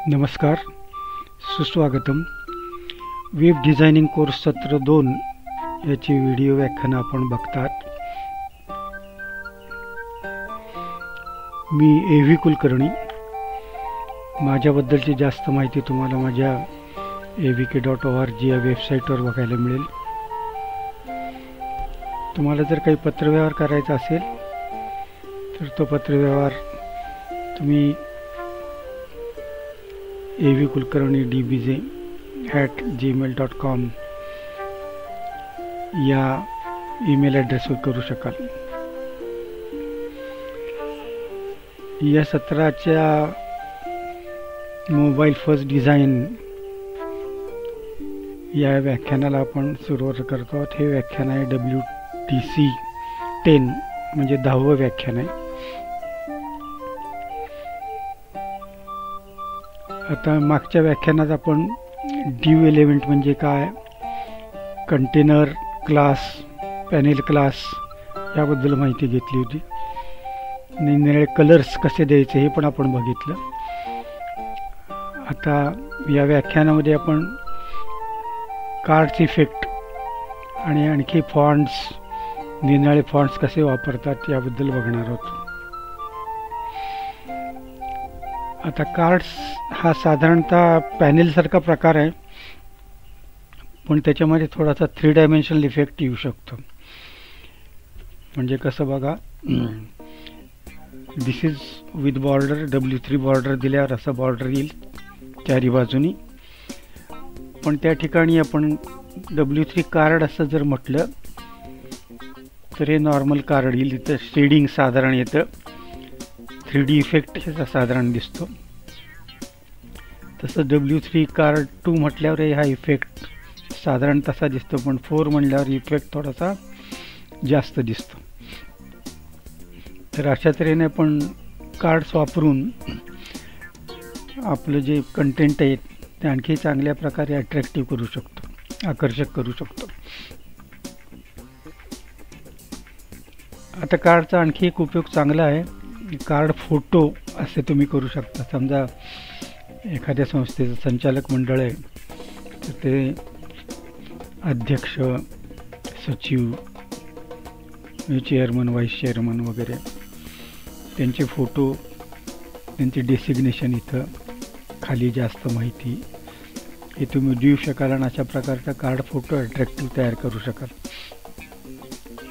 नमस्कार, सुस्वागतम. Web designing course सत्र 2 याची व्हिडिओ व्याख्यान आपण बघतात. मी ए.व्ही. कुलकर्णी. माझ्याबद्दलची जास्त माहिती तुम्हाला माझ्या avk.org या वेबसाईटवर बघायला मिळेल. तुम्हाला जर काही पत्रव्यवहार करायचा असेल तर तो पत्रव्यवहार तुम्ही avkulkarnidbj@gmail.com या ईमेल ॲड्रेसवर करू शकाल. या सत्राच्या मोबाईल फर्स्ट डिझाईन या व्याख्यानाला आपण सुरुवात करतो आहोत. हे व्याख्यान आहे WTC 10 म्हणजे 10वं व्याख्यान आहे. आता मागच्या व्याख्यानात आपण ड्यू एलिमेंट म्हणजे काय, कंटेनर क्लास, पॅनेल क्लास याबद्दल माहिती घेतली होती. निरनिराळे कलर्स कसे द्यायचे हे पण आपण बघितलं. आता या व्याख्यानामध्ये आपण कार्ड्स इफेक्ट आणि आणखी फॉन्ट्स, निरनिराळे फॉन्ट्स कसे वापरतात याबद्दल बघणार आहोत. आता कार्ड्स हा साधारणतः पॅनेलसारखा प्रकार आहे, पण त्याच्यामध्ये थोडासा 3 डायमेन्शनल इफेक्ट येऊ शकतो. म्हणजे कसं बघा, this is with border, W3 border दिल्यावर असं बॉर्डर येईल चारी बाजूनी. पण त्या ठिकाणी आपण W3 कार्ड असं जर म्हटलं तर हे नॉर्मल कार्ड येईल. इथं शेडिंग साधारण येतं, 3D इफेक्ट ह्याचा साधारण दिसतो. तसं W3 कार्ड 2 म्हटल्यावर हा इफेक्ट साधारण तसा दिसतो, पण 4 म्हणल्यावर इफेक्ट थोडासा जास्त दिसतो. तर अशा तऱ्हेने आपण कार्ड्स वापरून आपलं जे कंटेंट आहे ते आणखी चांगल्या प्रकारे अट्रॅक्टिव्ह करू शकतो, आकर्षक करू शकतो. आता कार्डचा आणखी एक उपयोग चांगला आहे. कार्ड फोटो असे तुम्ही करू शकता. समजा एखाद्या संस्थेचं संचालक मंडळ आहे तर ते अध्यक्ष, सचिव, चेअरमन, व्हाईस चेअरमन वगैरे त्यांचे फोटो, त्यांचे डेसिग्नेशन, इथं खाली जास्त माहिती हे तुम्ही देऊ शकाल आणि अशा प्रकारचा कार्ड फोटो अट्रॅक्टिव्ह तयार करू शकाल.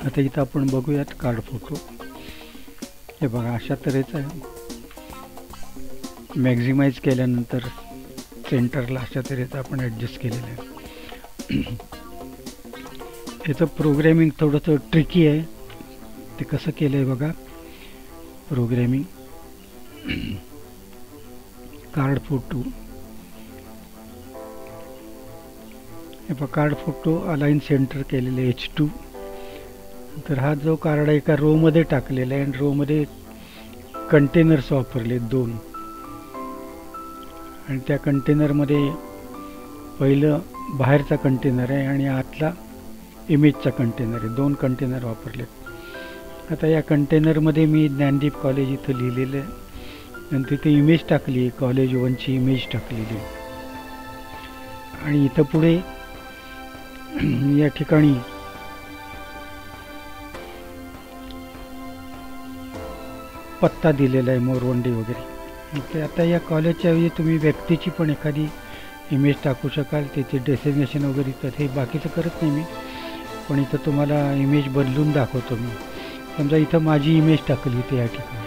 आता इथं आपण बघूयात कार्ड फोटो. हे बघा अशा तऱ्हेचं आहे. मॅक्झिमाइज केल्यानंतर सेंटरला अशा तऱ्हेचं आपण ॲडजस्ट केलेलं आहे. याचं प्रोग्रॅमिंग थोडंसं ट्रिकी आहे. ते कसं केलं आहे बघा. प्रोग्रॅमिंग कार्ड फोटो, हे बघा कार्ड फोटो अलाइन सेंटर केलेले H2. तर हा जो कार्ड आहे एका रोमध्ये टाकलेला आहे आणि रोमध्ये कंटेनर्स वापरले 2. आणि त्या कंटेनरमध्ये पहिलं बाहेरचा कंटेनर आहे आणि आतला इमेजचा कंटेनर आहे. 2 कंटेनर वापरले. आता या कंटेनरमध्ये मी ज्ञानदीप कॉलेज इथं लिहिलेलं आहे आणि तिथे इमेज टाकली, कॉलेज 1ची इमेज टाकलेली. आणि इथं पुढे या ठिकाणी पत्ता दिलेला आहे, मोरवंडे वगैरे. ते आता या कॉलेजच्या ऐवजी तुम्ही व्यक्तीची पण एखादी इमेज टाकू शकाल. त्याचे डेसिग्नेशन वगैरे तर हे बाकीचं करत नाही मी, पण इथं तुम्हाला इमेज बदलून दाखवतो मी. समजा इथं माझी इमेज टाकली होती या ठिकाणी.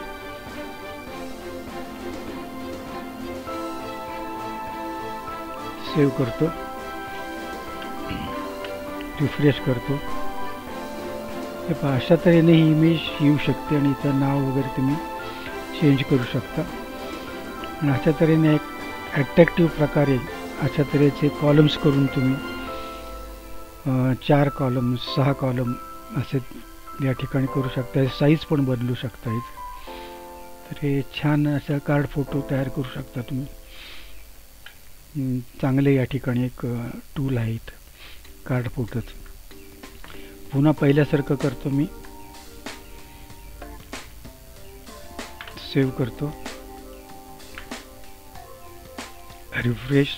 सेव्ह करतो, रिफ्रेश करतो. हे पहा अशा तऱ्हेने ही इमेज येऊ शकते आणि इथं नाव वगैरे तुम्ही चेंज करू शकता. आणि अशा तऱ्हेने एक ॲट्रॅक्टिव्ह प्रकारे अशा तऱ्हेचे कॉलम्स करून तुम्ही 4 कॉलम, 6 कॉलम असे या ठिकाणी करू शकता. साईज पण बदलू शकता इथे. तर हे छान असं कार्ड फोटो तयार करू शकता तुम्ही. चांगले या ठिकाणी एक टूल आहे इथं कार्ड फोटोचं. पुन्हा पहिल्यासारखं करतो मी, सेव्ह करतो. रिफ्रेश,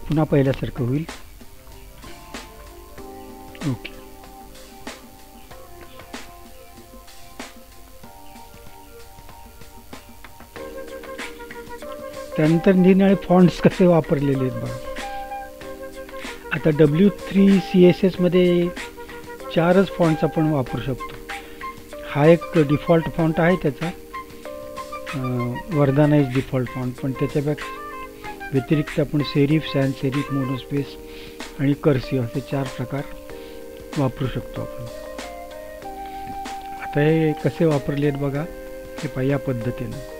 पुन्हा पहिल्यासारखं होईल. ओके. त्यानंतर निरनिराळे फॉन्ट्स कसे वापरलेले आहेत बघा. आता W3 CSS मध्ये 4च फॉन्ट्स आपण वापरू शकतो. हा एक डिफॉल्ट फॉन्ट आहे त्याचा, वरदाना इज डिफॉल्ट फॉन्ट, पण त्याच्या व्यतिरिक्त आपण सेरिफ, सॅन्स सेरिफ, मोनोस्पेस आणि कर्सिव्ह असे 4 प्रकार वापरू शकतो आपण. आता हे कसे वापरले आहेत बघा, हे पहा या पद्धतीने.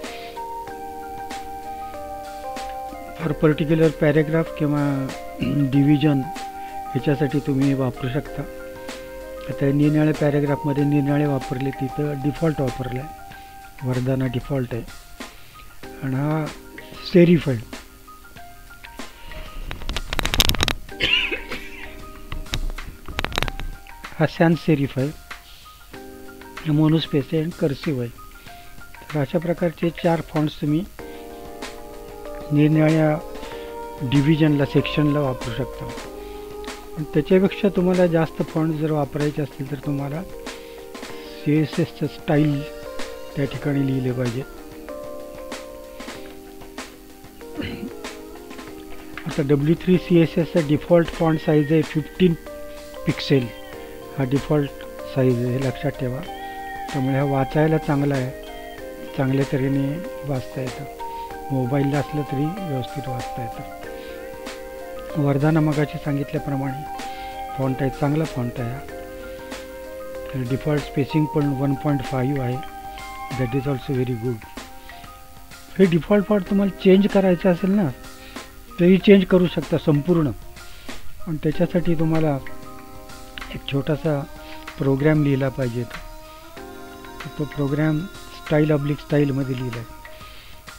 फॉर पर्टिक्युलर पॅरेग्राफ किंवा डिव्हिजन ह्याच्यासाठी तुम्ही वापरू शकता. आता निरनिराळ्या पॅरेग्राफमध्ये निरनिराळे वापरले, तिथं डिफॉल्ट वापरला आहे, वरदाना डिफॉल्ट आहे, आणि हा सेरिफ आहे. हा सॅन्स सेरिफ आहे, मोनोस्पेस आहे आणि कर्सिव्ह आहे. तर अशा प्रकारचे 4 फॉन्ट्स तुम्ही निरनिराळ्या डिव्हिजनला, सेक्शनला वापरू शकता. पण त्याच्यापेक्षा तुम्हाला जास्त फॉन्ट जर वापरायचे असतील तर तुम्हाला CSSचं स्टाईल त्या ठिकाणी लिहिले पाहिजे. आता W3 CSSचा डिफॉल्ट फॉन्ट साईज आहे 15 पिक्सेल. हा डिफॉल्ट साईज आहे, हे लक्षात ठेवा. त्यामुळे हा वाचायला चांगला आहे, चांगल्या तऱ्हेने वाचता येतं. मोबाईलला असलं तरी व्यवस्थित वाचता येतं. वरदाना मगाशी सांगितल्याप्रमाणे फॉन्ट आहे, चांगला फॉन्ट आहे हा. डिफॉल्ट स्पेसिंग पण 1.5 आहे, that is also very good. हे डिफॉल्ट फॉन्ट तुम्हाला चेंज करायचं असेल ना तरी चेंज करू शकता संपूर्ण. पण त्याच्यासाठी तुम्हाला एक छोटासा प्रोग्राम लिहिला पाहिजे. तो प्रोग्राम स्टाईल/स्टाईलमध्ये लिहिला आहे.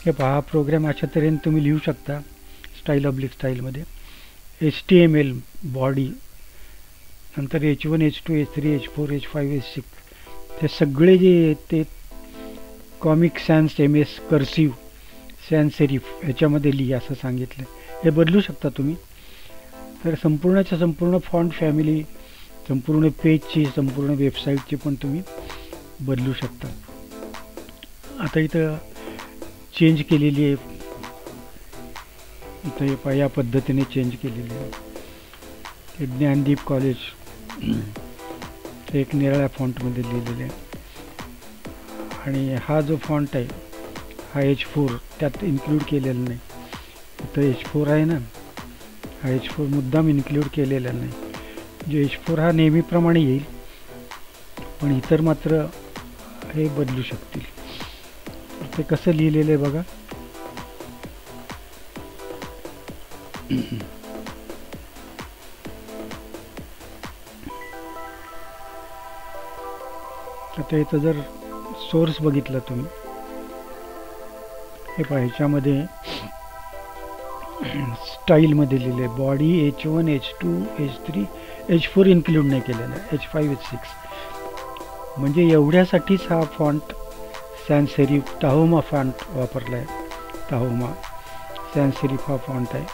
हे पहा, हा प्रोग्राम अशा तऱ्हेने तुम्ही लिहू शकता स्टाईल/स्टाईलमध्ये. HTML बॉडी, नंतर H1, H2, H3, H4, H5, H6 ते सगळे जे ते comic sans, MS, cursive, sans serif ह्याच्यामध्ये लिहा असं सांगितलं. हे बदलू शकता तुम्ही. तर संपूर्णच्या संपूर्ण फॉन्ट फॅमिली, संपूर्ण पेजची, संपूर्ण वेबसाईटची पण तुम्ही बदलू शकता. आता इथं चेंज केलेली आहे, इथं हे या पद्धतीने चेंज केलेली आहे. हे ज्ञानदीप कॉलेज एक निराळ्या फॉन्टमध्ये लिहिलेले आहे. आणि हा जो फॉन्ट आहे हा H4 त्यात इन्क्लूड केलेला नाही. इथं H4 आहे ना, हा H4 मुद्दाम इन्क्लूड केलेला नाही. जो H4 हा नेहमीप्रमाणे येईल, पण इतर मात्र हे बदलू शकतील. ते कसं लिहिलेलं आहे बघा. आता इथं जर सोर्स बघितला तुम्ही, हे पहा ह्याच्यामध्ये स्टाईलमध्ये लिहिले body H1, H2, H3, H4 include नाही केलेला, H5, H6. म्हणजे एवढ्यासाठीच हा फॉन्ट सॅन्स सेरिफ टाहोमा फॉन्ट वापरला आहे. टाहोमा सॅन्स सेरिफ हा फॉन्ट आहे.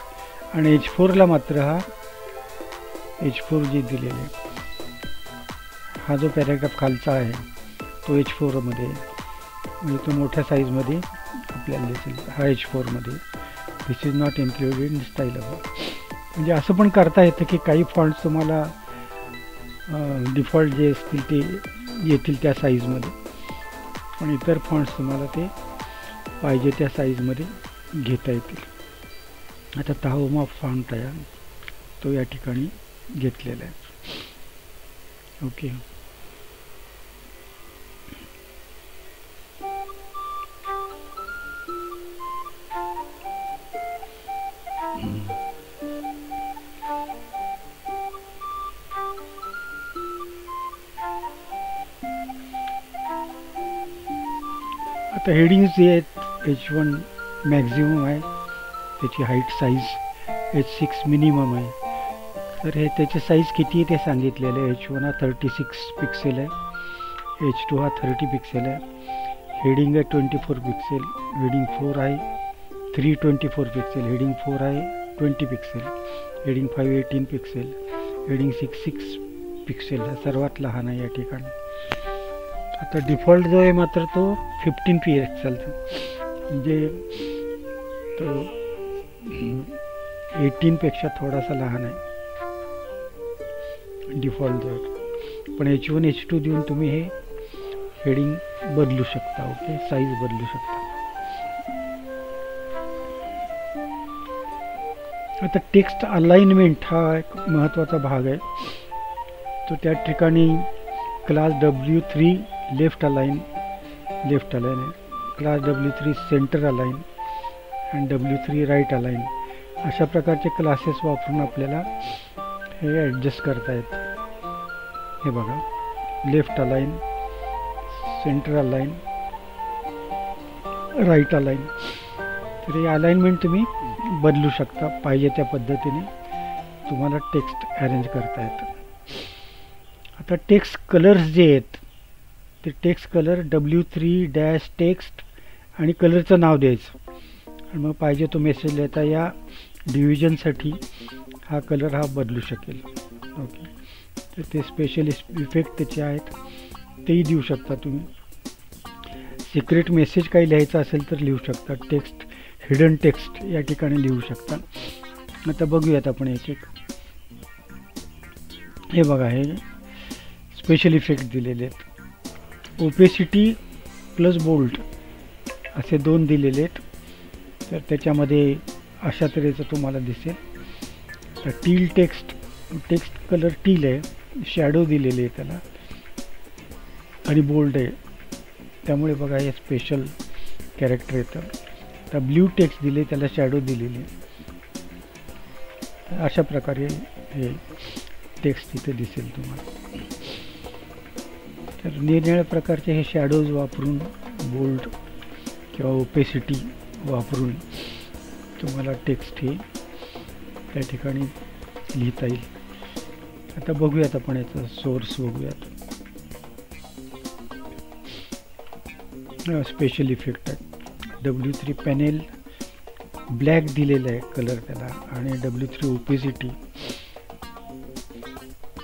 आणि H4ला मात्र हा H4 जे दिलेले आहे, हा जो पॅराग्राफ खालचा आहे तो H4मध्ये, म्हणजे तो मोठ्या साईजमध्ये आपल्याला दिसेल. हा H4मध्ये, this is not included in style. म्हणजे असं पण करता येतं की काही फॉन्ट्स तुम्हाला डिफॉल्ट जे असतील ते येतील त्या साईजमध्ये, पण इतर फॉन्ट्स तुम्हाला ते पाहिजे त्या साईजमध्ये घेता येतील. आता टाहोमा फॉन्ट आहे तो या ठिकाणी घेतलेला आहे. ओके. आता हेडिंग्स जे आहेत H1 मॅक्झिमम आहे, त्याची हाईट साईज H6 मिनिमम आहे. तर हे त्याची साईज किती आहे ते सांगितलेलं आहे. H1 हा 36 पिक्सेल आहे, H2 हा 30 पिक्सेल आहे, हेडिंग आहे 24 पिक्सेल, हेडिंग 4 आहे, 324 पिक्सेल, हेडिंग 4 आहे 20 pixel, heading 5 18 pixel, heading 6 pixel, हा सर्वात लहान आहे या ठिकाणी. आता डिफॉल्ट जो आहे मात्र तो 15 पिक्सेलचा, म्हणजे तो 18 पेक्षा थोडासा लहान आहे डिफॉल्ट जो आहे. पण H1 H2 देऊन तुम्ही हे हेडिंग बदलू शकता. ओके, साईज बदलू शकता. आता टेक्स्ट अलाइनमेंट हा एक महत्त्वाचा भाग आहे. तो त्या ठिकाणी क्लास W3 लेफ्ट अलाइन आहे, क्लास W3 सेंटर अलाइन आणि W3 राईट अलाइन, अशा प्रकारचे क्लासेस वापरून आपल्याला हे ॲडजस्ट करता येतं. हे बघा, left align, centre align, right align. तर हे अलाइनमेंट तुम्ही बदलू शकता. पाहिजे त्या पद्धतीने तुम्हाला टेक्स्ट अरेंज करता येतं. आता टेक्स्ट कलर्स जे आहेत ते टेक्स्ट कलर W3-टेक्स्ट आणि कलरचं नाव द्यायचं आणि मग पाहिजे तो मेसेज लिहिता या डिव्हिजनसाठी हा कलर हा बदलू शकेल. ओके, तर ते स्पेशल इफेक्ट त्याचे आहेत, तेही देऊ शकता तुम्ही. सिक्रेट मेसेज काही लिहायचा असेल तर लिहू शकता. टेक्स्ट, हिडन टेक्स्ट या ठिकाणी लिहू शकता. आता बघूयात आपण एक एक. हे बघा, हे स्पेशल इफेक्ट दिलेले आहेत. ओपेसिटी प्लस बोल्ड असे 2 दिलेले आहेत. तर त्याच्यामध्ये अशा तऱ्हेचं तुम्हाला दिसेल. तर टील टेक्स्ट कलर टील आहे, शॅडो दिलेले आहे त्याला आणि बोल्ड आहे, त्यामुळे बघा हे स्पेशल कॅरेक्टर येतं. तर ब्ल्यू टेक्स्ट दिले, त्याला शॅडो दिलेली. अशा प्रकारे हे टेक्स्ट इथे दिसेल तुम्हाला. तर निरनिराळ्या प्रकारचे हे शॅडोज वापरून, बोल्ड किंवा ओपेसिटी वापरून तुम्हाला टेक्स्ट हे त्या ठिकाणी लिहिता येईल. आता बघूयात आपण याचा सोर्स बघूयात. स्पेशल इफेक्ट आहे. W3 पॅनेल ब्लॅक दिलेला आहे कलर त्याला आणि W3 ओपेसिटी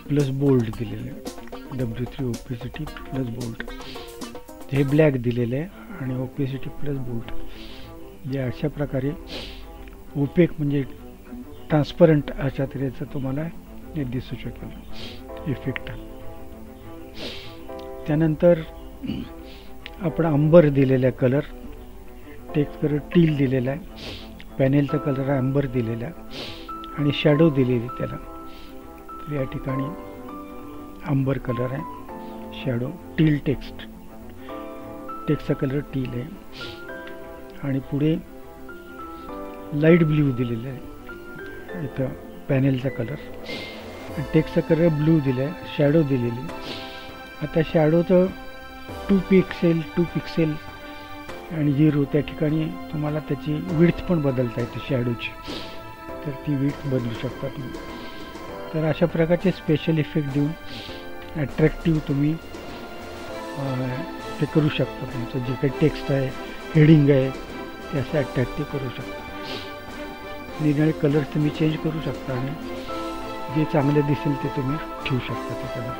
प्लस बोल्ड दिलेलं आहे. W3 ओपेसिटी प्लस बोल्ड हे ब्लॅक दिलेलं आहे आणि ओपेसिटी प्लस बोल्ड जे अशा प्रकारे ओपेक म्हणजे ट्रान्सपरंट अशा तऱ्हेचं तुम्हाला हे दिसू शकेल इफेक्ट. त्यानंतर आपण अंबर दिलेला आहे कलर, टेक्स्ट कलर टील दिलेला आहे, पॅनेलचा कलर अंबर दिलेला आहे आणि शॅडो दिलेली त्याला. तर या ठिकाणी अंबर कलर आहे, शॅडो, टील टेक्स्टचा कलर टील आहे आणि पुढे लाईट ब्ल्यू दिलेलं आहे इथं पॅनेलचा कलर. टेक्स्टचा कलर ब्लू दिला आहे, शॅडो दिलेली. आता शॅडोचं 2 पिक्सेल आणि 0 त्या ठिकाणी तुम्हाला त्याची विड्थ पण बदलता येते शॅडोची, तर ती विड्थ बदलू शकता तुम्ही. तर अशा प्रकारचे स्पेशल इफेक्ट देऊन ॲट्रॅक्टिव्ह तुम्ही ते करू शकता. तुमचं जे काही टेक्स्ट आहे, हेडिंग आहे, ते असं ॲट्रॅक्टिव्ह करू शकता. निरनिराळे कलर्स तुम्ही चेंज करू शकता आणि जे चांगले दिसेल ते तुम्ही ठेवू शकता ते कलर.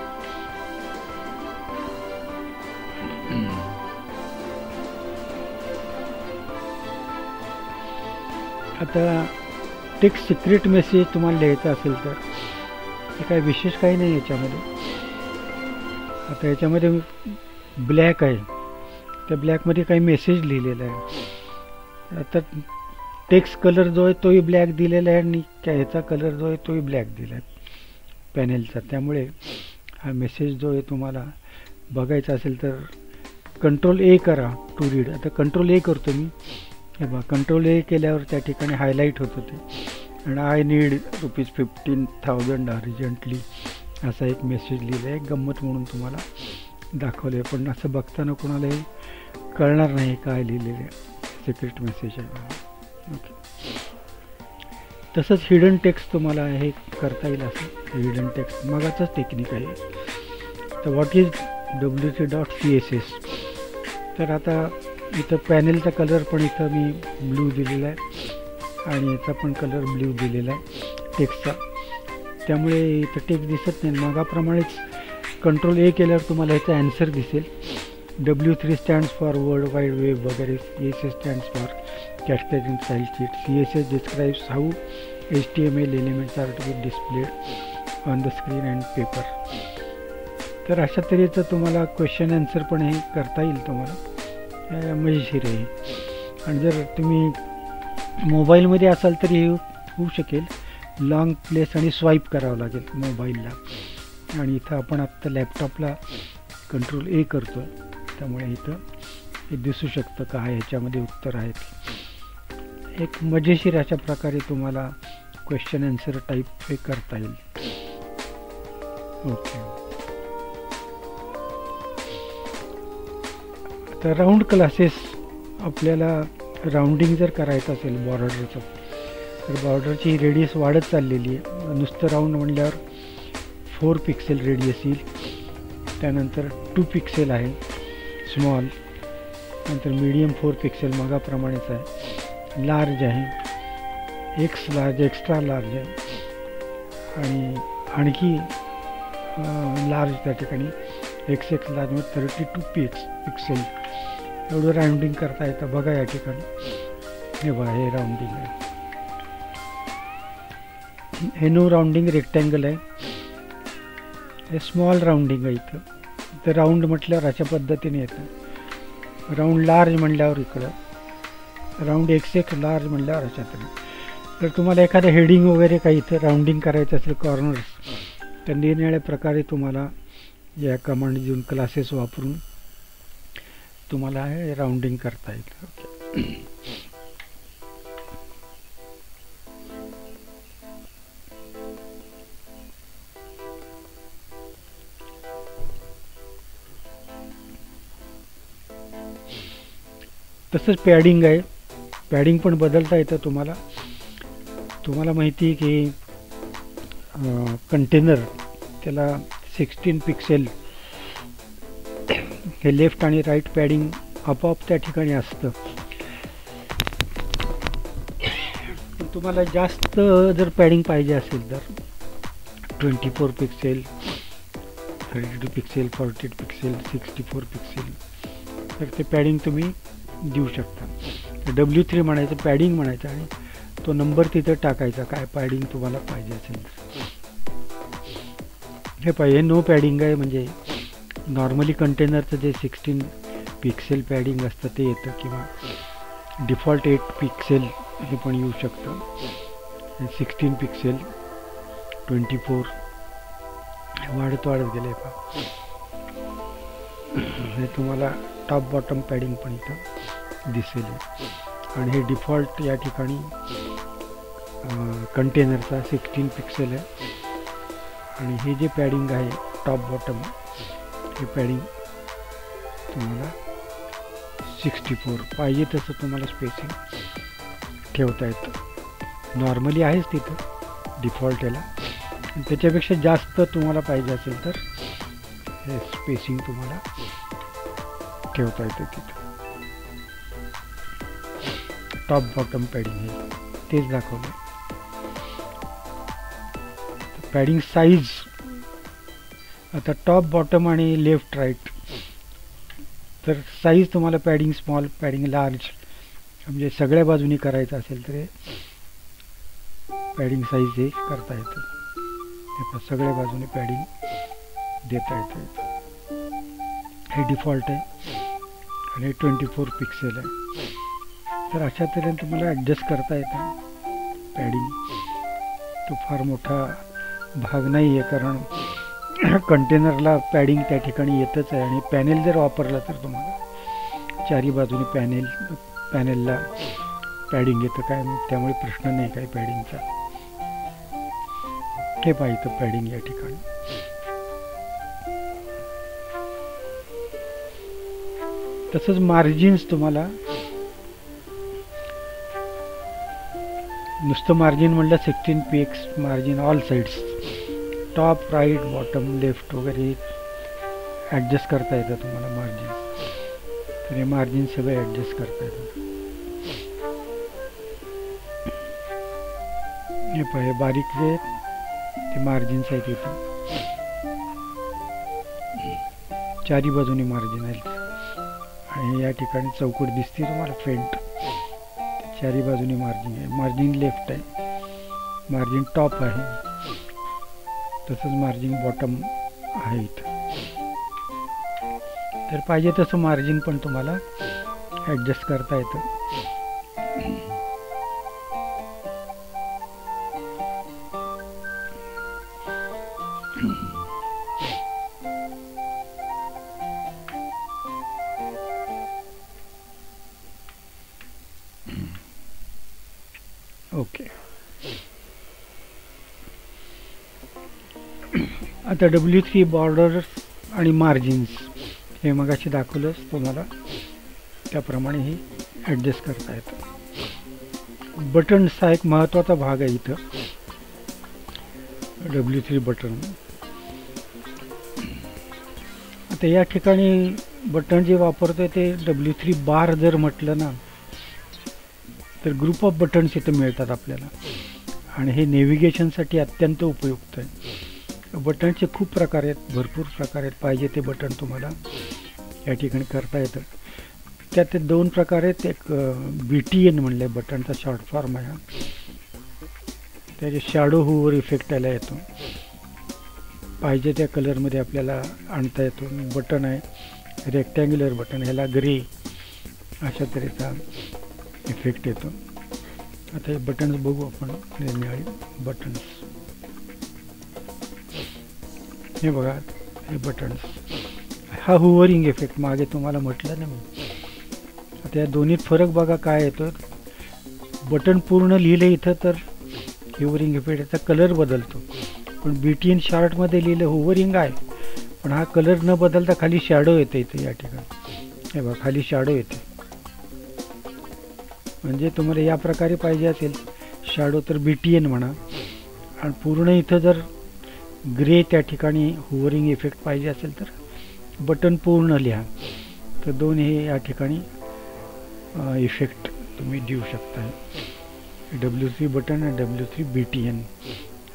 आता टेक्स्ट सिक्रेट मेसेज तुम्हाला लिहायचा असेल तर हे काय विशेष काही नाही याच्यामध्ये. आता याच्यामध्ये ब्लॅक आहे, त्या ब्लॅकमध्ये काही मेसेज लिहिलेला आहे. आता टेक्स्ट कलर जो आहे तोही ब्लॅक दिलेला आहे आणि ह्याचा कलर जो आहे तोही ब्लॅक दिला आहे पॅनेलचा. त्यामुळे हा मेसेज जो आहे तुम्हाला बघायचा असेल तर Ctrl+A करा टू रीड. आता Ctrl+A करतो मी. हे बघा, Ctrl+A केल्यावर त्या ठिकाणी हायलाईट होतं ते आणि आय नीड ₹15,000 अर्जंटली असा एक मेसेज लिहिला आहे. गंमत म्हणून तुम्हाला दाखवलं आहे, पण असं बघताना कोणालाही कळणार नाही काय लिहिलेलं आहे, सिक्रेट मेसेज आहे. ओके, तसंच हिडन टेक्स्ट तुम्हाला हे करता येईल. असं हिडन टेक्स्ट मगाचंच टेक्निक आहे. तर व्हॉट इज W3.CSS. तर आता इथं पॅनेलचा कलर पण इथं मी ब्ल्यू दिलेला आहे आणि याचा पण कलर ब्ल्यू दिलेला आहे टेक्स्टचा, त्यामुळे इथं टेक्स्ट दिसत नाही. मागाप्रमाणेच कंट्रोल ए केल्यावर तुम्हाला याचा ॲन्सर दिसेल. W3 stands for world wide web वगैरे, CSS stands for cascading style sheet, CSS describes how HTML elements are to be displayed on the screen and paper. तर अशा तऱ्हेचं तुम्हाला क्वेश्चन आन्सर पण हे करता येईल तुम्हाला, मजेशीर आहे. आणि जर तुम्ही मोबाईलमध्ये असाल तरी हे होऊ शकेल. लॉंग प्लेस आणि स्वाईप करावं लागेल मोबाईलला, आणि इथं आपण आत्ता लॅपटॉपला कंट्रोल ए करतो, त्यामुळे इथं हे दिसू शकतं का ह्याच्यामध्ये उत्तर आहेत. एक मजेशीर अशा प्रकारे तुम्हाला क्वेश्चन आन्सर टाईप हे करता येईल. ओके, आता राऊंड क्लासेस, आपल्याला राऊंडिंग जर करायचं असेल बॉर्डरचं, तर बॉर्डरची रेडियस वाढत चाललेली आहे. नुसतं राऊंड म्हणल्यावर 4 पिक्सेल रेडियस येईल, त्यानंतर 2 पिक्सेल आहे स्मॉल, नंतर मीडियम 4 पिक्सेल मगाप्रमाणेच आहे, लार्ज आहे, एक्स लार्ज, एक्स्ट्रा लार्ज आहे, आणि आणखी लार्ज त्या ठिकाणी XX लार्ज मध्ये 32 पिक्सेल एवढं राऊंडिंग करता येतं. बघा या ठिकाणी, हे बघा हे राऊंडिंग आहे, हे नो राऊंडिंग रेक्टँगल आहे, हे स्मॉल राऊंडिंग आहे. इथं राऊंड म्हटल्यावर अशा पद्धतीने येतं. राऊंड लार्ज म्हणल्यावर इकडं, राऊंड XX लार्ज म्हणल्यावर अशा तरी. तर तुम्हाला एखादं हेडिंग वगैरे काही इथं राऊंडिंग करायचं असेल कॉर्नर्स, तर निरनिराळ्या प्रकारे तुम्हाला या कमांड देऊन क्लासेस वापरून तुम्हाला हे राऊंडिंग करता येईल. ओके, तसंच पॅडिंग आहे, पॅडिंग पण बदलता येतं तुम्हाला. तुम्हाला माहिती आहे की कंटेनर त्याला 16 पिक्सेल हे लेफ्ट आणि राईट पॅडिंग आपोआप त्या ठिकाणी असतं. पण तुम्हाला जास्त जर पॅडिंग पाहिजे असेल तर 24 पिक्सेल, 32 पिक्सेल, 48 पिक्सेल, 64 पिक्सेल, तर ते पॅडिंग तुम्ही देऊ शकता. W3 म्हणायचं, पॅडिंग म्हणायचं, आणि तो नंबर तिथं टाकायचा काय पॅडिंग तुम्हाला पाहिजे असेल तर. हे पाहिजे नो पॅडिंग आहे, म्हणजे नॉर्मली कंटेनरचं जे 16 पिक्सेल पॅडिंग असतं ते येतं, किंवा डिफॉल्ट 8 पिक्सेल हे पण येऊ शकतं. 16 पिक्सेल, 24 वाढत गेले पहा. हे तुम्हाला टॉप बॉटम पॅडिंग पण इथं दिसेल. आणि हे डिफॉल्ट या ठिकाणी कंटेनरचा 16 पिक्सेल आहे, आणि हे जे पॅडिंग आहे टॉप बॉटम, हे पॅडिंग तुम्हाला 64 पाहिजे तसं तुम्हाला स्पेसिंग ठेवता येतं. नॉर्मली आहेच तिथं डिफॉल्ट याला, त्याच्यापेक्षा जास्त तुम्हाला पाहिजे असेल तर हे स्पेसिंग तुम्हाला ठेवता येतं तिथं. टॉप बॉटम पॅडिंग हे तेच दाखवलं. पॅडिंग साईज, आता टॉप बॉटम आणि लेफ्ट राईट, तर साईज तुम्हाला पॅडिंग स्मॉल, पॅडिंग लार्ज, म्हणजे सगळ्या बाजूनी करायचं असेल तर पॅडिंग साईज हे करता येतं. सगळ्या बाजूने पॅडिंग देता येतं. हे डिफॉल्ट आहे आणि 24 पिक्सेल आहे. तर अशा तऱ्हेने तुम्हाला ॲडजस्ट करता येतं पॅडिंग. तो फार मोठा भाग नाही आहे, कारण कंटेनरला पॅडिंग त्या ठिकाणी येतच आहे. आणि पॅनेल जर वापरला तर तुम्हाला चारी बाजूने पॅनेलला पॅडिंग येतं काय, त्यामुळे प्रश्न नाही काय पॅडिंगचा. हे पाहिजे पॅडिंग या ठिकाणी. तसंच मार्जिन्स, तुम्हाला नुसतं मार्जिन म्हणलं 16 px margin all sides, top right bottom left वगैरे ॲडजस्ट करता येतं तुम्हाला मार्जिन. तर हे मार्जिन सगळं ॲडजस्ट करता येतं. हे पहा, हे बारीक जे ते मार्जिन्स आहेत इथं, चारी बाजूनी मार्जिन आहेत. आणि या ठिकाणी चौकट दिसते तुम्हाला फेंट, चारी बाजूनी मार्जिन आहे. मार्जिन लेफ्ट आहे, मार्जिन टॉप आहे, तसंच मार्जिन बॉटम आहे इथं. तर पाहिजे तसं मार्जिन पण तुम्हाला ॲडजस्ट करता येतं. ओके, आता W3 बॉर्डर्स आणि मार्जिन्स हे मगाशी दाखवलंच तुम्हाला, त्याप्रमाणे हे ॲडजस्ट करता येतं. बटन्स हा एक महत्त्वाचा भाग आहे इथं. W3 बटन, आता या ठिकाणी बटन जे वापरतोय ते W3 बार जर म्हटलं ना, तर ग्रुप ऑफ बटन्स इथं मिळतात आपल्याला, आणि हे नेव्हिगेशनसाठी अत्यंत उपयुक्त आहे. बटनचे खूप प्रकार आहेत, भरपूर प्रकार आहेत. पाहिजे ते बटन तुम्हाला या ठिकाणी करता येतं. त्यात 2 प्रकार आहेत. एक BTN म्हणले बटनचा शॉर्ट फॉर्म आहे. त्याचे शॅडो हुवर इफेक्ट यायला येतो, पाहिजे त्या कलरमध्ये आपल्याला आणता येतो. बटन आहे रेक्टँग्युलर बटन, ह्याला ग्रे अशा तऱ्हेचा इफेक्ट येतो. आता हे बटन्स बघू आपण, निरनिराळे बटन्स. हे बघा, हे बटन्स, हा हुवरिंग इफेक्ट मागे तुम्हाला म्हटलं ना मी. आता या दोन्हीत फरक बघा काय येतो. बटन पूर्ण लिहिलं इथं तर हुवरिंग इफेक्ट, याचा कलर बदलतो. पण BTN शॉर्टमध्ये लिहिलं हुवरिंग आहे, पण हा कलर न बदलता खाली शॅडो येते इथे. या ठिकाणी हे बघा, खाली शॅडो येते. म्हणजे तुम्हाला या प्रकारे पाहिजे असेल शॅडो तर BTN म्हणा, आणि पूर्ण इथं जर ग्रे त्या ठिकाणी हुवरिंग इफेक्ट पाहिजे असेल तर बटन पूर्ण लिहा. तर 2 हे या ठिकाणी इफेक्ट तुम्ही देऊ शकता. W3 बटन आणि W3 BTN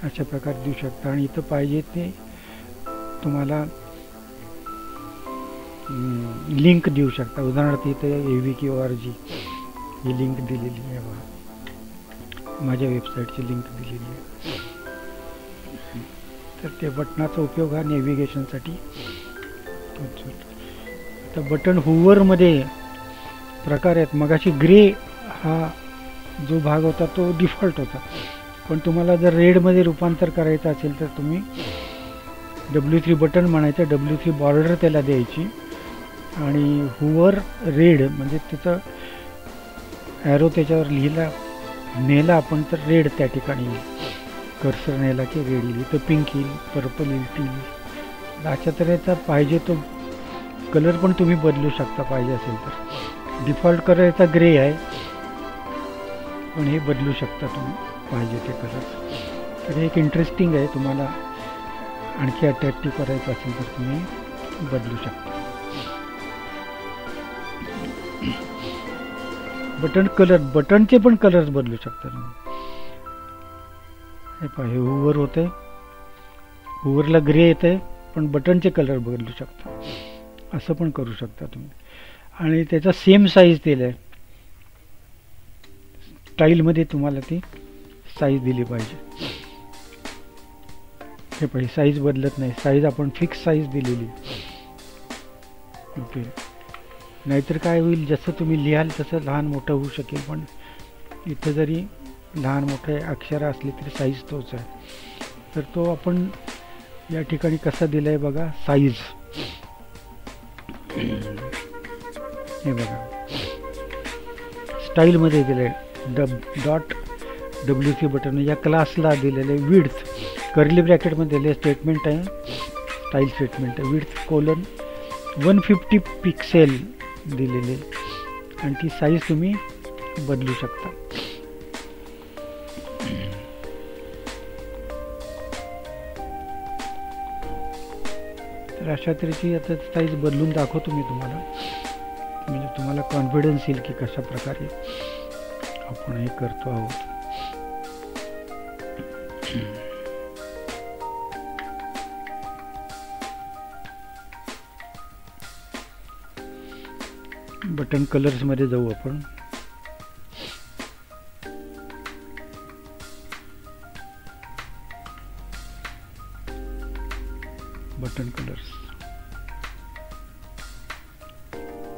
अशा प्रकारे देऊ शकता. आणि इथं पाहिजे ते तुम्हाला लिंक देऊ शकता. उदाहरणार्थ इथं AVKORG ही लिंक दिलेली आहे बघा, माझ्या वेबसाईटची लिंक दिलेली आहे. तर ते बटनाचा उपयोग हा नेव्हिगेशनसाठी होतो. आता बटन हुवरमध्ये प्रकार आहेत. मगाशी ग्रे हा जो भाग होता तो डिफॉल्ट होता, पण तुम्हाला जर रेडमध्ये रूपांतर करायचं असेल तर तुम्ही W3 बटन म्हणायचं, W3 बॉर्डर त्याला द्यायची, आणि हुवर रेड म्हणजे त्याचं ॲरो त्याच्यावर लिहिला नेला आपण तर रेड त्या ठिकाणी येईल. कर्सर नेला की रेड येईल. तर पिंक येईल, पर्पल येईल, टी येईल. अशा तऱ्हेचा पाहिजे तो कलर पण तुम्ही बदलू शकता पाहिजे असेल तर. डिफॉल्ट कलरचा ग्रे आहे, पण हे बदलू शकता तुम्ही पाहिजे ते कलर. तर हे एक इंटरेस्टिंग आहे. तुम्हाला आणखी अट्रॅक्टिव्ह करायचं असेल तर तुम्ही बदलू शकता. बटन कलर, बटनचे पण कलर्स बदलू शकता तुम्ही. हे पहा, हे हुवर होते, हुवरला ग्रे येते, पण बटनचे कलर बदलू शकता. असं पण करू शकता तुम्ही. आणि त्याचा सेम साईज दिला आहे. स्टाईलमध्ये तुम्हाला ती साईज दिली पाहिजे. हे पहा, साईज बदलत नाही. साईज आपण फिक्स साईज दिलेली. ओके, नाहीतर काय होईल, जसं तुम्ही लिहाल तसं लहान मोठं होऊ शकेल. पण इथं जरी लहान मोठे अक्षर असले तरी साईज तोच आहे. तर तो आपण या ठिकाणी कसा दिला आहे बघा, साईज. हे बघा, स्टाईलमध्ये दिलं आहे. .W3 बटन या क्लासला दिलेलं आहे. विड्थ कर्ली ब्रॅकेटमध्ये दिले स्टेटमेंट आहे, स्टाईल स्टेटमेंट आहे. विड्थ कोलन 150 पिक्सेल दिलेले, आणि ती साईज तुम्ही बदलू शकता. तर अशा तऱ्हेची आता साईज बदलून दाखवतो मी तुम्हाला. म्हणजे तुम्हाला कॉन्फिडन्स येईल की कशा प्रकारे आपण हे करतो आहोत. बटन कलर्स मध्ये जाऊ आपण. Button colours,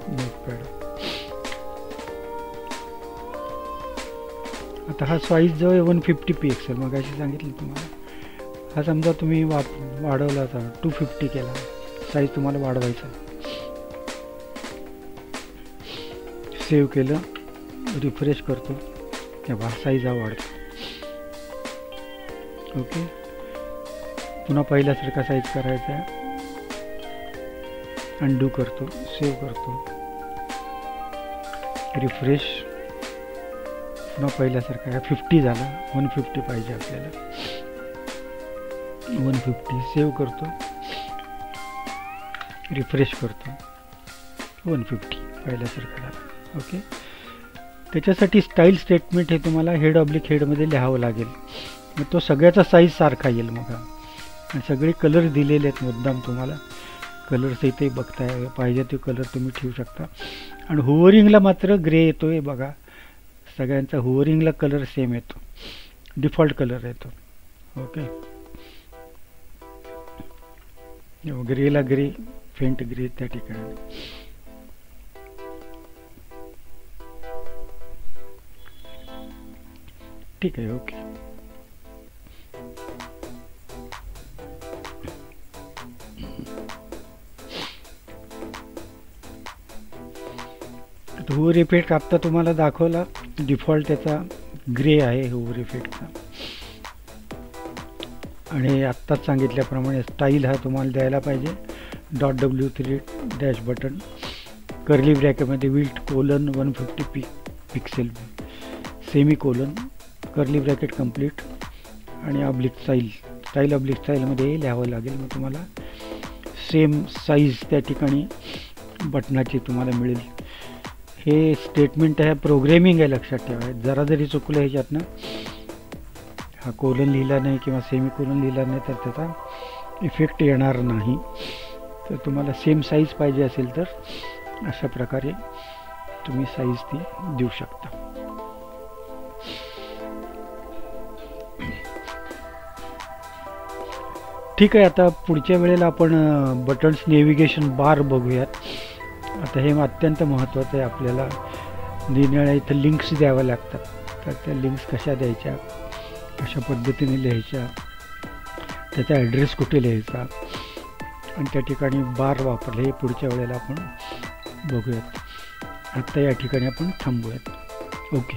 notepad. आता हा साईज जो आहे 150 पिक्सेल, मग अशी सांगितलं तुम्हाला. हा समजा तुम्ही वाढवला होता 250 केला, साईज तुम्हाला वाढवायचा. सेव्ह केलं, रिफ्रेश करतो, तेव्हा साईज हा वाढतो. ओके, पुन्हा पहिल्यासारखा साईज करायचा आहे. अनडू करतो, सेव्ह करतो, रिफ्रेश, पुन्हा पहिल्यासारखा 50 झाला. 150 पाहिजे आपल्याला. 150 सेव्ह करतो, रिफ्रेश करतो, 150 पहिल्यासारखा झाला. ओके, त्याच्यासाठी स्टाईल स्टेटमेंट हे तुम्हाला हेड ऑब्लिक हेडमध्ये लिहावं लागेल. मग तो सगळ्याचा साईज सारखा येईल. मग आणि सगळे कलर दिलेले आहेत मुद्दाम तुम्हाला. कलर्स इथे बघताय, पाहिजे ते कलर तुम्ही ठेवू शकता. आणि हुवरिंगला मात्र ग्रे येतोय बघा. सगळ्यांचा हुवरिंगला कलर सेम येतो, डिफॉल्ट कलर येतो. ओके, ग्रेला ग्रे, फेंट ग्रे त्या ठिकाणी. ठीक आहे. ओके, हुवर इफेक्ट आता तुम्हाला दाखवला. डिफॉल्ट त्याचा ग्रे आहे हुवर इफेक्टचा. आणि आत्ताच सांगितल्याप्रमाणे स्टाईल हा तुम्हाला द्यायला पाहिजे. .w3 डॅश बटन, कर्ली ब्रॅकेटमध्ये width colon 150 pixel, semi colon, curly bracket complete, आणि ऑब्लिक स्टाईल ऑब्लिक स्टाईलमध्ये लिहावं लागेल. मग तुम्हाला सेम साईज त्या ठिकाणी बटनाची तुम्हाला मिळेल. हे स्टेटमेंट आहे, प्रोग्रॅमिंग आहे, लक्षात ठेवा. जरा जरी चुकलं ह्याच्यातनं, हा कोलन लिहिला नाही किंवा सेमी कोलन लिहिला नाही तर त्याचा इफेक्ट येणार नाही. तर तुम्हाला सेम साईज पाहिजे असेल तर अशा प्रकारे तुम्ही साईज ती देऊ शकता. ठीक आहे, आता पुढच्या वेळेला आपण बटन्स नेव्हिगेशन बार बघूयात. आता हे अत्यंत महत्त्वाचं आहे. आपल्याला निरनिराळ्या इथं लिंक्स द्याव्या लागतात. तर त्या लिंक्स कशा द्यायच्या, कशा पद्धतीने लिहायच्या, त्याचा ॲड्रेस कुठे लिहायचा, आणि त्या ठिकाणी बार वापरले हे पुढच्या वेळेला आपण बघूयात. आत्ता या ठिकाणी आपण थांबूयात. ओके.